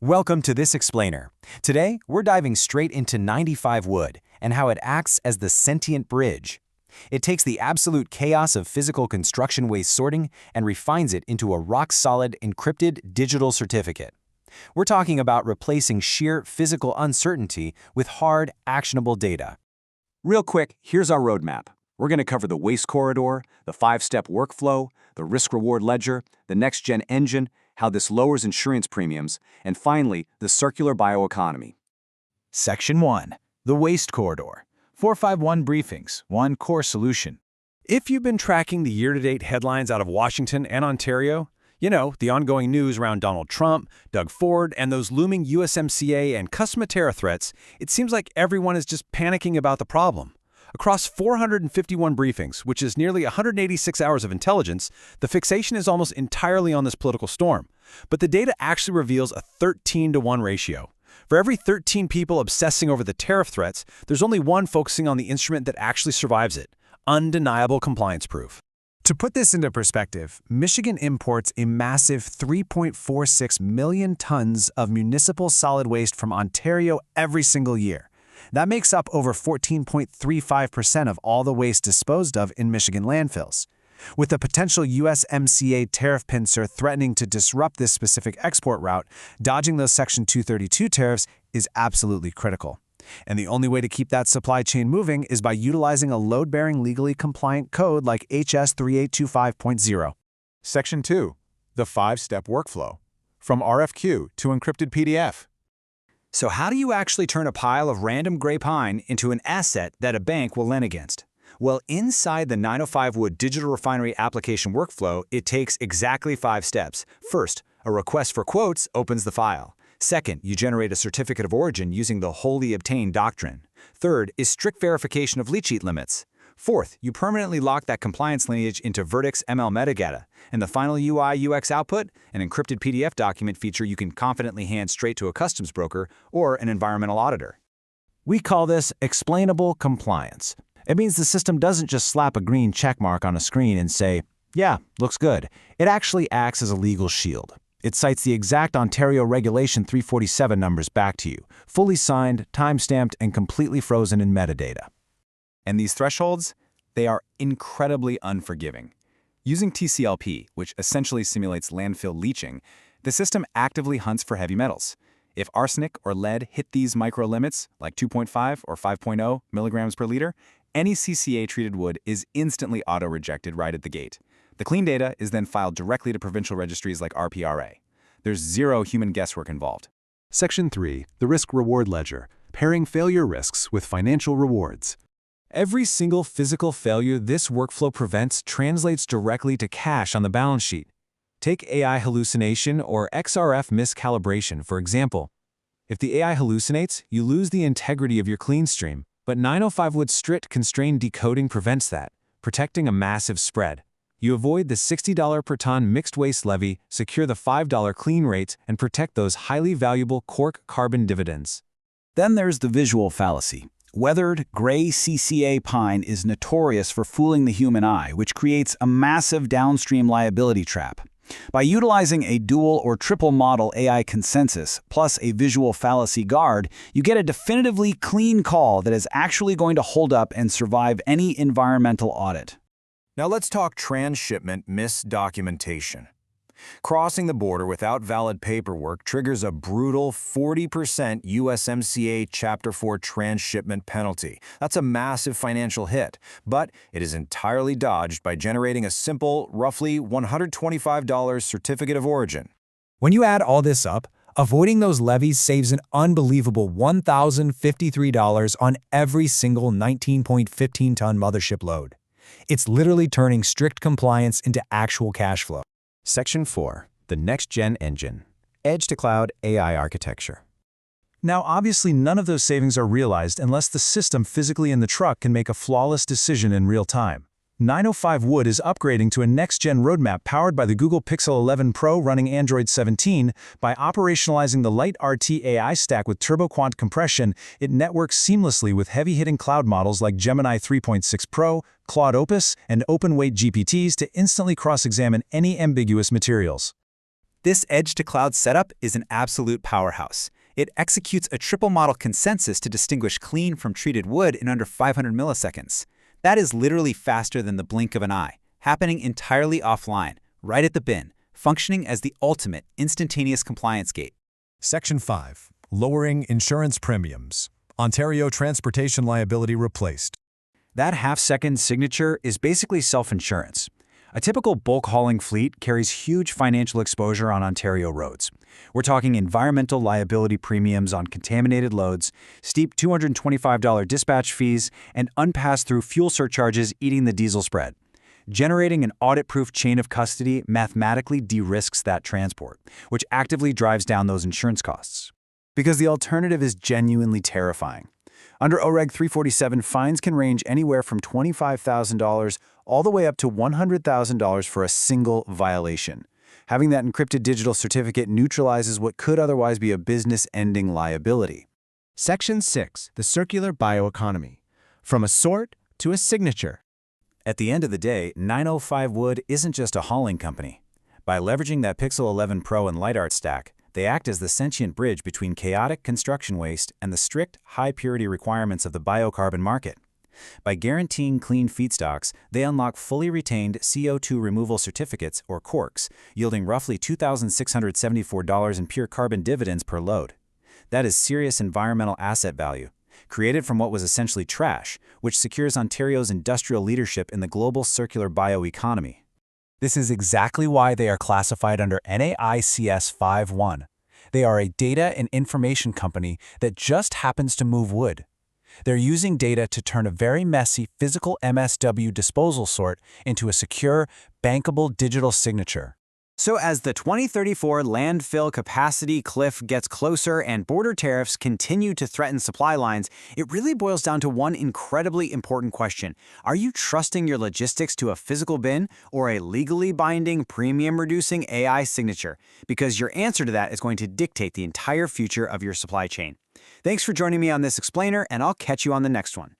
Welcome to this explainer. Today, we're diving straight into 95 wood and how it acts as the sentient bridge. It takes the absolute chaos of physical construction waste sorting and refines it into a rock-solid, encrypted digital certificate. We're talking about replacing sheer physical uncertainty with hard, actionable data. Real quick, here's our roadmap. We're going to cover the waste corridor, the 5-step workflow, the risk-reward ledger, the next-gen engine, how this lowers insurance premiums, and finally, the circular bioeconomy. Section 1. The Waste Corridor. 451 briefings, one core solution. If you've been tracking the year-to-date headlines out of Washington and Ontario, the ongoing news around Donald Trump, Doug Ford, and those looming USMCA and customer tariff threats, it seems like everyone is just panicking about the problem. Across 451 briefings, which is nearly 186 hours of intelligence, the fixation is almost entirely on this political storm. But the data actually reveals a 13-to-1 ratio. For every 13 people obsessing over the tariff threats, there's only one focusing on the instrument that actually survives it: undeniable compliance proof. To put this into perspective, Michigan imports a massive 3.46 million tons of municipal solid waste from Ontario every single year. That makes up over 14.35% of all the waste disposed of in Michigan landfills. With the potential USMCA tariff pincer threatening to disrupt this specific export route, dodging those Section 232 tariffs is absolutely critical. And the only way to keep that supply chain moving is by utilizing a load-bearing, legally compliant code like HS 3825.0. Section 2. The 5-step workflow. From RFQ to encrypted PDF. So how do you actually turn a pile of random gray pine into an asset that a bank will lend against? Well, inside the 905 Wood Digital Refinery application workflow, it takes exactly 5 steps. First, a request for quotes opens the file. Second, you generate a certificate of origin using the wholly obtained doctrine. Third is strict verification of leach sheet limits. Fourth, you permanently lock that compliance lineage into Verdict's ML metadata. And the final UI/UX output, an encrypted PDF document feature you can confidently hand straight to a customs broker or an environmental auditor. We call this explainable compliance. It means the system doesn't just slap a green checkmark on a screen and say, yeah, looks good. It actually acts as a legal shield. It cites the exact Ontario Regulation 347 numbers back to you, fully signed, time-stamped, and completely frozen in metadata. And these thresholds, they are incredibly unforgiving. Using TCLP, which essentially simulates landfill leaching, the system actively hunts for heavy metals. If arsenic or lead hit these micro-limits, like 2.5 or 5.0 milligrams per liter, any CCA-treated wood is instantly auto-rejected right at the gate. The clean data is then filed directly to provincial registries like RPRA. There's zero human guesswork involved. Section 3. The risk-reward ledger. Pairing failure risks with financial rewards. Every single physical failure this workflow prevents translates directly to cash on the balance sheet. Take AI hallucination or XRF miscalibration, for example. If the AI hallucinates, you lose the integrity of your clean stream, but 905 Wood's strict constrained decoding prevents that, protecting a massive spread. You avoid the $60 per ton mixed waste levy, secure the $5 clean rate, and protect those highly valuable cork carbon dividends. Then there's the visual fallacy. Weathered, gray CCA pine is notorious for fooling the human eye, which creates a massive downstream liability trap. By utilizing a dual or triple model AI consensus plus a visual fallacy guard, you get a definitively clean call that is actually going to hold up and survive any environmental audit. Now let's talk transshipment misdocumentation. Crossing the border without valid paperwork triggers a brutal 40% USMCA Chapter 4 transshipment penalty. That's a massive financial hit, but it is entirely dodged by generating a simple, roughly $125 certificate of origin. When you add all this up, avoiding those levies saves an unbelievable $1,053 on every single 19.15-ton mothership load. It's literally turning strict compliance into actual cash flow. Section 4. The next-gen engine. Edge-to-cloud AI architecture. Now, obviously, none of those savings are realized unless the system physically in the truck can make a flawless decision in real time. 905 Wood is upgrading to a next-gen roadmap powered by the Google Pixel 11 Pro running Android 17. By operationalizing the light RT AI stack with turboquant compression, it networks seamlessly with heavy-hitting cloud models like Gemini 3.6 Pro, Claude Opus, and open-weight GPTs to instantly cross-examine any ambiguous materials. This edge-to-cloud setup is an absolute powerhouse. It executes a triple model consensus to distinguish clean from treated wood in under 500 milliseconds. That is literally faster than the blink of an eye, happening entirely offline, right at the bin, functioning as the ultimate instantaneous compliance gate. Section 5. Lowering insurance premiums. Ontario transportation liability replaced. That half-second signature is basically self-insurance. A typical bulk hauling fleet carries huge financial exposure on Ontario roads. We're talking environmental liability premiums on contaminated loads, steep $225 dispatch fees, and unpassed-through fuel surcharges eating the diesel spread. Generating an audit-proof chain of custody mathematically de-risks that transport, which actively drives down those insurance costs. Because the alternative is genuinely terrifying. Under OREG 347, fines can range anywhere from $25,000 all the way up to $100,000 for a single violation. Having that encrypted digital certificate neutralizes what could otherwise be a business-ending liability. Section 6. The circular bioeconomy. From a sort to a signature. At the end of the day, 905 Wood isn't just a hauling company. By leveraging that Pixel 11 Pro and LightArt stack, they act as the sentient bridge between chaotic construction waste and the strict, high-purity requirements of the biocarbon market. By guaranteeing clean feedstocks, they unlock fully retained CO2 removal certificates, or CORCs, yielding roughly $2,674 in pure carbon dividends per load. That is serious environmental asset value, created from what was essentially trash, which secures Ontario's industrial leadership in the global circular bioeconomy. This is exactly why they are classified under NAICS 5.1. They are a data and information company that just happens to move wood. They're using data to turn a very messy physical MSW disposal sort into a secure, bankable digital signature. So as the 2034 landfill capacity cliff gets closer and border tariffs continue to threaten supply lines, it really boils down to one incredibly important question. Are you trusting your logistics to a physical bin or a legally binding, premium-reducing AI signature? Because your answer to that is going to dictate the entire future of your supply chain. Thanks for joining me on this explainer, and I'll catch you on the next one.